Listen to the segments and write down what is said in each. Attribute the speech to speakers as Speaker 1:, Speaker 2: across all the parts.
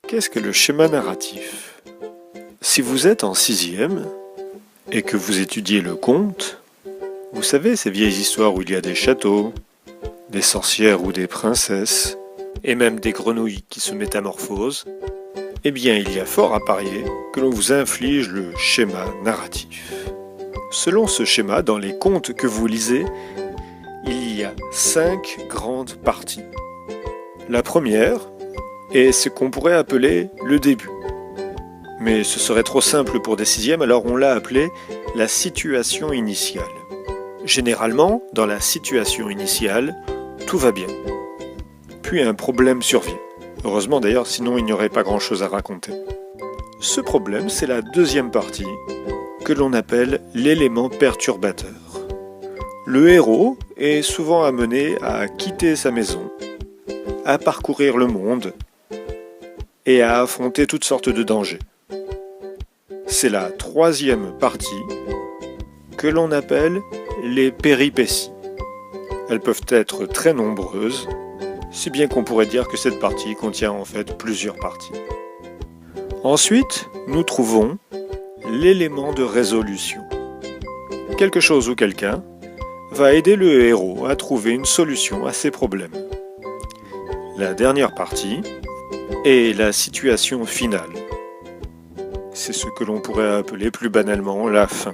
Speaker 1: Qu'est-ce que le schéma narratif? Si vous êtes en sixième et que vous étudiez le conte, vous savez ces vieilles histoires où il y a des châteaux, des sorcières ou des princesses, et même des grenouilles qui se métamorphosent, eh bien il y a fort à parier que l'on vous inflige le schéma narratif. Selon ce schéma, dans les contes que vous lisez, il y a 5 grandes parties. La première est ce qu'on pourrait appeler le début. Mais ce serait trop simple pour des sixièmes, alors on l'a appelé la situation initiale. Généralement, dans la situation initiale, tout va bien. Puis un problème survient. Heureusement d'ailleurs, sinon il n'y aurait pas grand-chose à raconter. Ce problème, c'est la deuxième partie, que l'on appelle l'élément perturbateur. Le héros est souvent amené à quitter sa maison, à parcourir le monde et à affronter toutes sortes de dangers. C'est la troisième partie que l'on appelle les péripéties. Elles peuvent être très nombreuses, si bien qu'on pourrait dire que cette partie contient en fait plusieurs parties. Ensuite, nous trouvons l'élément de résolution. Quelque chose ou quelqu'un va aider le héros à trouver une solution à ses problèmes. La dernière partie est la situation finale. C'est ce que l'on pourrait appeler plus banalement la fin.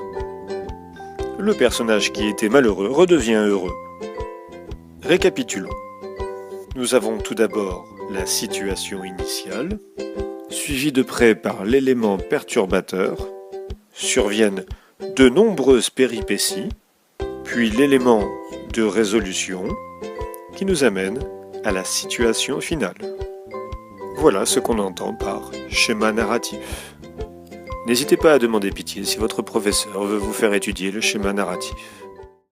Speaker 1: Le personnage qui était malheureux redevient heureux. Récapitulons. Nous avons tout d'abord la situation initiale, suivie de près par l'élément perturbateur. Surviennent de nombreuses péripéties, puis l'élément de résolution qui nous amène à la situation finale. Voilà ce qu'on entend par schéma narratif. N'hésitez pas à demander pitié si votre professeur veut vous faire étudier le schéma narratif.